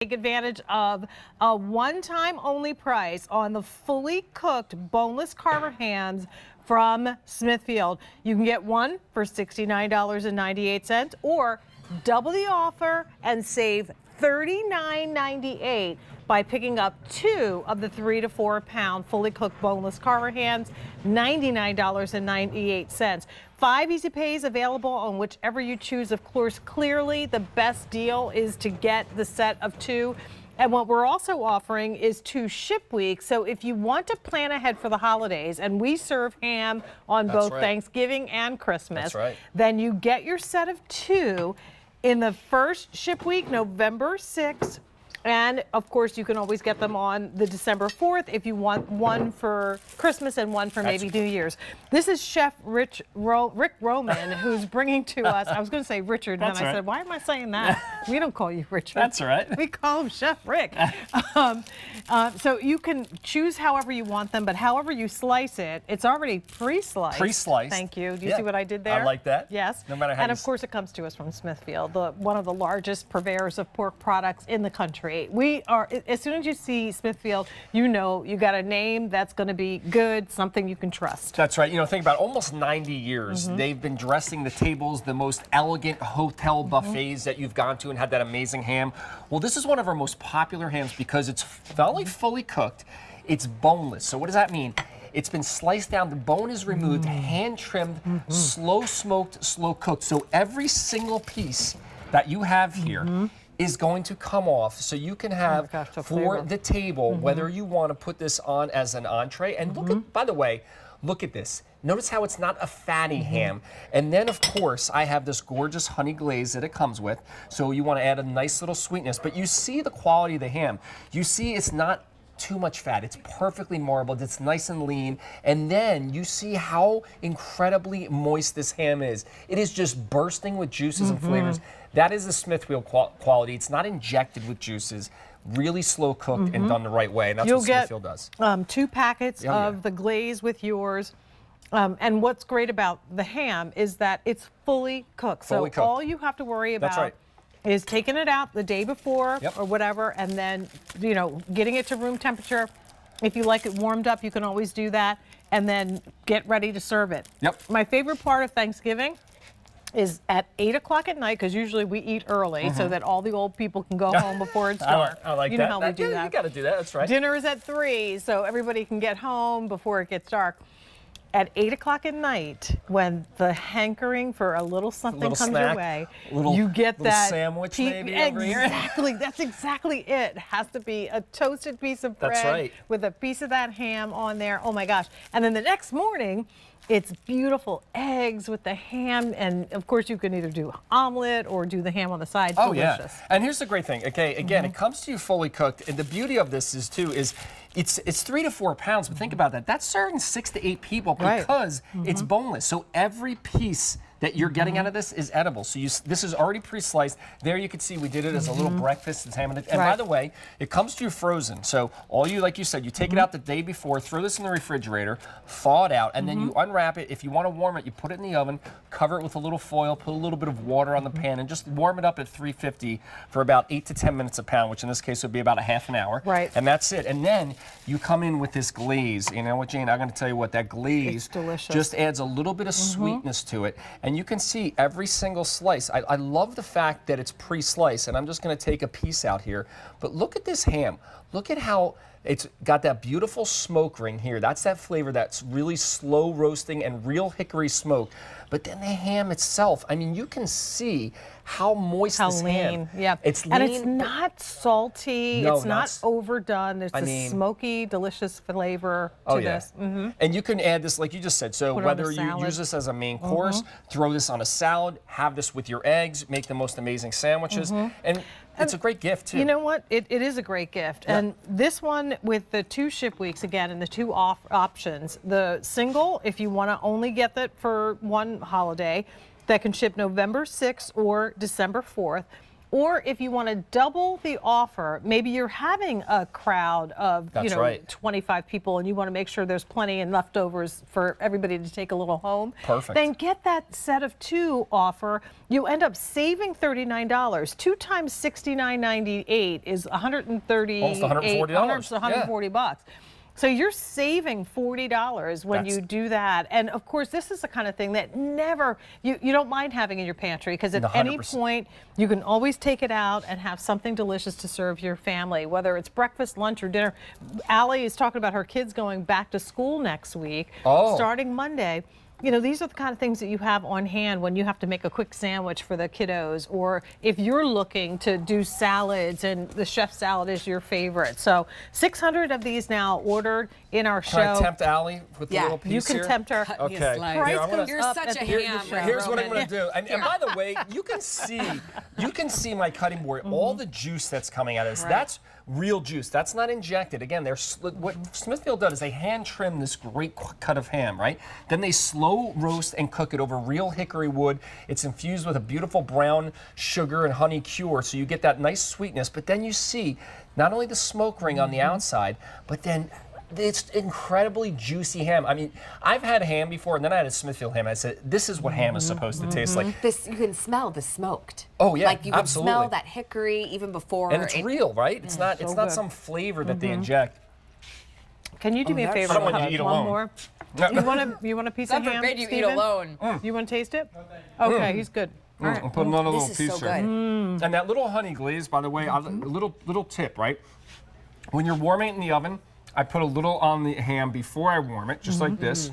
Take advantage of a one-time only price on the fully cooked boneless carver hams from Smithfield. You can get one for $69.98 or double the offer and save $39.98 by picking up 2 of the 3 to 4 pound fully cooked boneless carver hams, $99.98. 5 easy pays available on whichever you choose. Of course, clearly the best deal is to get the set of 2. And what we're also offering is 2 ship weeks. So if you want to plan ahead for the holidays, and we serve ham on both Thanksgiving and Christmas, then you get your set of 2 in the first ship week, November 6th. And of course, you can always get them on the December 4th if you want one for Christmas and one for maybe New Year's. This is Chef Rick Roman who's bringing to us, I was going to say Richard, and then I said, why am I saying that? We don't call you Richard. That's all right. We call him Chef Rick. So you can choose however you want them, but however you slice it, it's already pre-sliced. Pre-sliced. Thank you. Do you see what I did there? I like that. Yes. No matter how and of course, it comes to us from Smithfield, one of the largest purveyors of pork products in the country. We are, as soon as you see Smithfield, you know you got a name that's going to be good, something you can trust. That's right. You know, think about it, almost 90 years. They've been dressing the tables, the most elegant hotel buffets that you've gone to and had that amazing ham. Well, this is one of our most popular hams because it's not only fully cooked, it's boneless. So what does that mean? It's been sliced down, the bone is removed, hand trimmed, slow smoked, slow cooked. So every single piece that you have here is going to come off, so you can have for the table, whether you want to put this on as an entree. And look at, by the way, look at this. Notice how it's not a fatty ham. And then, of course, I have this gorgeous honey glaze that it comes with. So you want to add a nice little sweetness. But you see the quality of the ham. You see it's not too much fat. It's perfectly marbled. It's nice and lean. And then you see how incredibly moist this ham is. It is just bursting with juices and flavors. That is the Smithfield quality. It's not injected with juices. Really slow cooked and done the right way. And that's what Smithfield does. 2 packets of the glaze with yours. And what's great about the ham is that it's fully cooked. So all you have to worry about is taking it out the day before or whatever, and then, you know, getting it to room temperature. If you like it warmed up, you can always do that, and then get ready to serve it. My favorite part of Thanksgiving is at 8 o'clock at night, because usually we eat early so that all the old people can go home before it's dark. I like that. You know how we do that. You got to do that. That's right. Dinner is at 3, so everybody can get home before it gets dark. At 8 o'clock at night, when the hankering for a little something comes your way, you get that sandwich maybe over here. Exactly, that's exactly it. It has to be a toasted piece of bread with a piece of that ham on there. Oh my gosh. And then the next morning, it's beautiful eggs with the ham, and of course you can either do omelet or do the ham on the side. Delicious. And here's the great thing. Okay, again, it comes to you fully cooked, and the beauty of this is too is it's 3 to 4 pounds. But think about that. That's serving 6 to 8 people because it's boneless. So every piece that you're getting out of this is edible. So this is already pre-sliced. There you can see we did it as a little breakfast. It's ham and by the way, it comes to you frozen. So all you, like you said, you take it out the day before, throw this in the refrigerator, thaw it out, and then you unwrap it. If you want to warm it, you put it in the oven, cover it with a little foil, put a little bit of water on the pan, and just warm it up at 350 for about 8 to 10 minutes a pound, which in this case would be about a half an hour. And that's it. And then you come in with this glaze. You know what, Jane? I'm going to tell you what, that glaze just adds a little bit of sweetness to it. And you can see every single slice. I love the fact that it's pre-sliced, and I'm just going to take a piece out here. But look at this ham. Look at how it's got that beautiful smoke ring here. That's that flavor that's really slow roasting and real hickory smoke. But then the ham itself, I mean, you can see how moist this ham. It's lean. And it's not salty. No, it's not overdone. There's a smoky, delicious flavor to this. And you can add this, like you just said. So whether you use this as a main course, throw this on a salad, have this with your eggs, make the most amazing sandwiches. And it's a great gift, too. You know what? It is a great gift. And this one with the 2 ship weeks, again, and the 2 options. The single, if you want to only get that for one holiday, that can ship November 6th or December 4th. Or if you want to double the offer, maybe you're having a crowd of 25 people and you want to make sure there's plenty and leftovers for everybody to take a little home. Perfect. Then get that set of 2 offer. You end up saving $39. 2 times $69.98 is $138. Almost $140. Almost $140. So you're saving $40 when you do that. And of course, this is the kind of thing that you don't mind having in your pantry, because at 100%. Any point you can always take it out and have something delicious to serve your family, whether it's breakfast, lunch, or dinner. Allie is talking about her kids going back to school next week, starting Monday. You know, these are the kind of things that you have on hand when you have to make a quick sandwich for the kiddos, or if you're looking to do salads and the chef salad is your favorite. So 600 of these now ordered in our show. Can I tempt Allie with the little piece you can here? tempt her. Okay. You're such a ham. Here's what I'm going to do. And by the way, you can see my cutting board, all the juice that's coming out of this. That's real juice. That's not injected. Again, what Smithfield does is they hand trim this great cut of ham, right? Then they slow roast and cook it over real hickory wood. It's infused with a beautiful brown sugar and honey cure, so you get that nice sweetness. But then you see not only the smoke ring on the outside, but then it's incredibly juicy ham. I mean, I've had ham before, and then I had a Smithfield ham. I said, this is what ham is supposed to taste like. This, you can smell the smoked. Oh yeah, like you can absolutely. smell that hickory even before. And it's real, right? It's not. It's not some flavor that they inject. Can you do me a favor? I don't want you to eat one alone. More. You want a piece of God ham? forbid you eat Stephen? alone. You want to taste it? Okay, he's good. All right. I'll put another little This piece is so here. good. And that little honey glaze, by the way, a little tip, right? When you're warming it in the oven, I put a little on the ham before I warm it, just like this.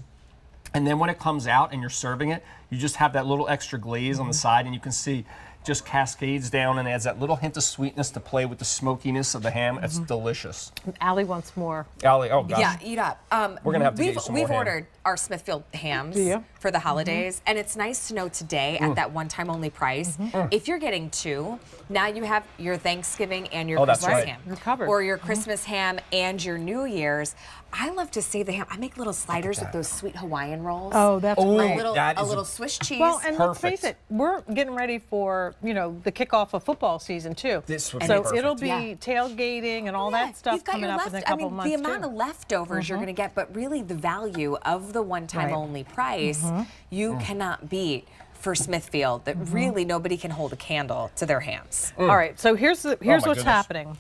And then when it comes out and you're serving it, you just have that little extra glaze on the side, and you can see just cascades down and adds that little hint of sweetness to play with the smokiness of the ham. It's delicious. Allie wants more. Allie, oh gosh. Yeah, eat up. We're gonna have to get you some more We've ham. ordered our Smithfield hams Do you? for the holidays, and it's nice to know today at that one-time only price. If you're getting 2, now you have your Thanksgiving and your that's Christmas right. ham, You're covered. or your Christmas ham and your New Year's. I love to save the ham. I make little sliders with those sweet Hawaiian rolls. Oh, that's great. that A is little Swiss cheese. Well, and let's Perfect. face it, we're getting ready for, the kickoff of football season too. This would be so perfect. it'll be Yeah. tailgating and all that stuff You've got coming your up in a couple months the amount too. of leftovers you're going to get, but really the value of the one-time only price, you cannot beat for Smithfield. That really nobody can hold a candle to their hams. All right, so here's what's goodness. happening.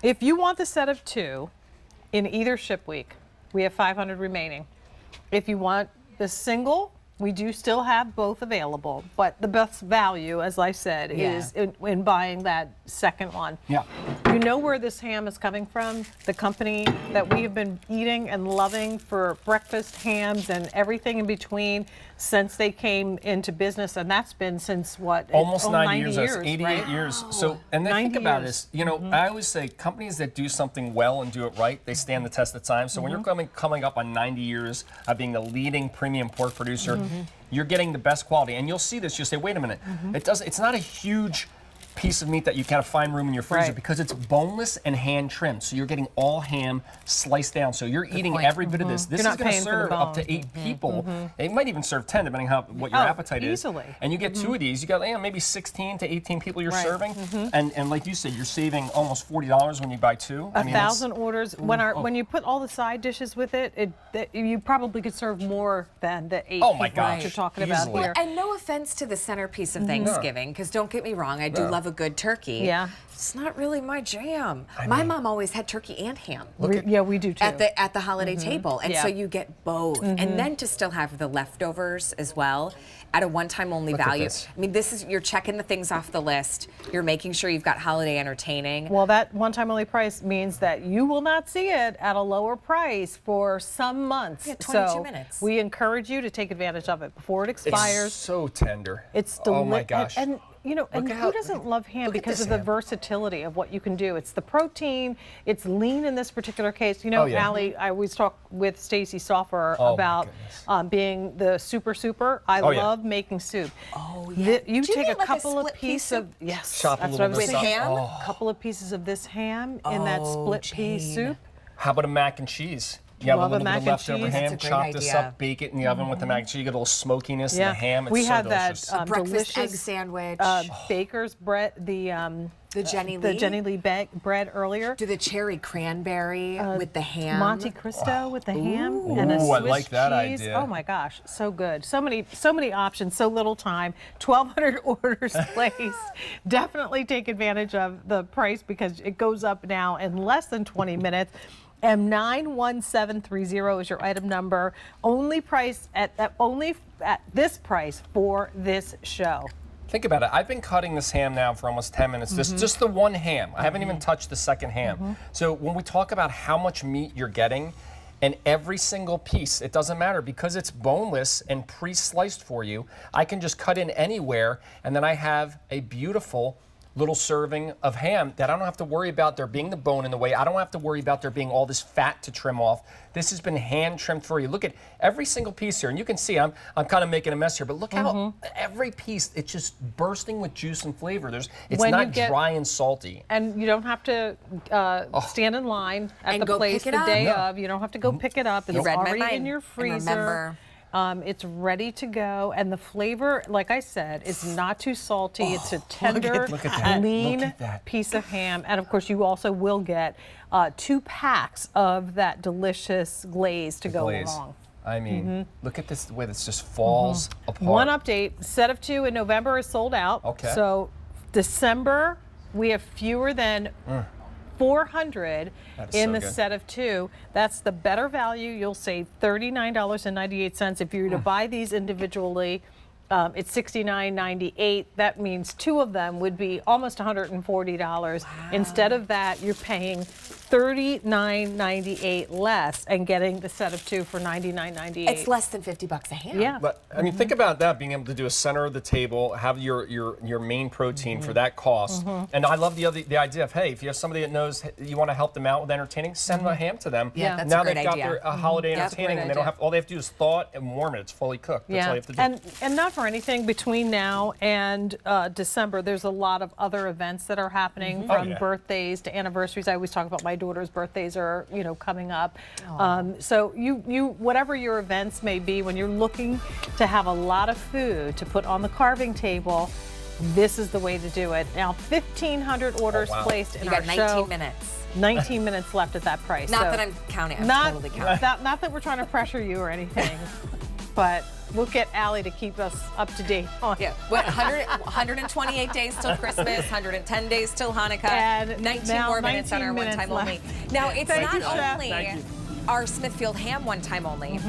If you want the set of 2 in either ship week, we have 500 remaining. If you want the single, we do still have both available, but the best value, as I said, is in buying that second one. Yeah. You know where this ham is coming from? The company that we have been eating and loving for breakfast hams and everything in between since they came into business, and that's been since what? Almost 90 years. years, 88 right? years. So, and then 90 think about years. this. I always say companies that do something well and do it right, they stand the test of time. So when you're coming up on 90 years of being the leading premium pork producer, you're getting the best quality. And you'll see this. You'll say, wait a minute, it's not a huge piece of meat that you kind of find room in your freezer because it's boneless and hand trimmed. So you're getting all ham sliced down. So you're eating every bit of this. This You're is not going to paying for the serve up to bone. 8 people. It might even serve 10 depending on what your appetite easily. is. And you get 2 of these. You got maybe 16 to 18 people you're Right. serving. And like you said, you're saving almost $40 when you buy 2. I mean, 1,000 orders. When you put all the side dishes with it, you probably could serve more than the 8 Oh my people gosh, you're talking easily. about here. And no offense to the centerpiece of Thanksgiving, because don't get me wrong, I do love a good turkey. Yeah. It's not really my jam. My mom always had turkey and ham. Yeah, we do too. At the holiday table, and Yeah. so you get both, and then to still have the leftovers as well at a one-time only Look at value. this. I mean, you're checking the things off the list. You're making sure you've got holiday entertaining. Well, that one-time only price means that you will not see it at a lower price for some months. Yeah, 22 so minutes. we encourage you to take advantage of it before it expires. It's so tender. It's Oh my gosh. And and at who how- doesn't love ham look at because this of the ham. versatility of what you can do? It's the protein, it's lean in this particular case. Oh, yeah. Allie, I always talk with Stacy Soffer Oh, my about goodness. being the super. I Oh, yeah. love making soup. Oh, yeah. You Do you take get a like a couple of split pea pieces of soup? yes, Chop a that's little what I was bit of thinking. ham? A couple of pieces of this ham in that split pea Jane. soup. How about a mac and cheese? Yeah, Love with a a little mac bit of and leftover cheese. ham, That's a great chop this idea. up, bake it in the oven with the mac and cheese. You get a little smokiness in Yeah, the ham. It's we so had delicious. that Breakfast egg delicious sandwich. baker's bread, the Jenny the Lee. Jenny Lee bread earlier. Do the cherry cranberry with the ham. Monte Cristo with the ham and a Ooh, Swiss I like that cheese. idea. Oh my gosh, so good. So many options, so little time. 1,200 orders placed. Definitely take advantage of the price because it goes up now in less than 20 minutes. M91730 is your item number. Only price at this price for this show. Think about it. I've been cutting this ham now for almost 10 minutes. Just the one ham. I haven't even touched the second ham. So when we talk about how much meat you're getting, and every single piece, it doesn't matter because it's boneless and pre-sliced for you. I can just cut in anywhere, and then I have a beautiful little serving of ham that I don't have to worry about there being the bone in the way. I don't have to worry about there being all this fat to trim off. This has been hand trimmed for you. Look at every single piece here, and you can see I'm kind of making a mess here, but look how every piece, it's just bursting with juice and flavor. It's When you not get- dry and salty. And you don't have to stand in line at And the go place pick the it day up. of. You don't have to go pick it up. It's You read my already in mind. your And freezer. remember- It's ready to go, and the flavor, like I said, is not too salty. It's a tender, look at that. lean Look at that. piece of ham, and of course, you also will get 2 packs of that delicious glaze to go Glaze. along. I mean, look at this, the way this just falls apart. One update: set of 2 in November is sold out. Okay. So December, we have fewer than 400 That is in so the good. set of 2. That's the better value. You'll save $39.98 if you were to buy these individually. It's $69.98. That means 2 of them would be almost $140. Instead of that, you're paying $39.98 less and getting the set of 2 for $99.98. It's less than $50 a ham. Yeah. But I mean, think about that, being able to do a center of the table, have your main protein for that cost. And I love the idea of, hey, if you have somebody that knows you want to help them out with entertaining, send a ham to them. Yeah, that's now a great they've got idea. their holiday That's a entertaining, great and they don't idea. have all they have to do is thaw it and warm it. It's fully cooked. That's all you have to do. And not for anything, between now and December, there's a lot of other events that are happening from yeah. birthdays to anniversaries. I always talk about my daughter's birthdays are coming up. So you whatever your events may be, when you're looking to have a lot of food to put on the carving table, this is the way to do it. Now 1,500 orders wow. placed in You our got show. 19 minutes. 19 minutes left at that price. Not So that I'm counting. I'm not, totally counting. not that we're trying to pressure you or anything, but we'll get Allie to keep us up to date on Yeah, what, 128 days till Christmas, 110 days till Hanukkah, And 19 now more minutes on 19 our minutes one-time left. only. Now, it's Thank not you, Chef. only Thank you. our Smithfield ham one-time only.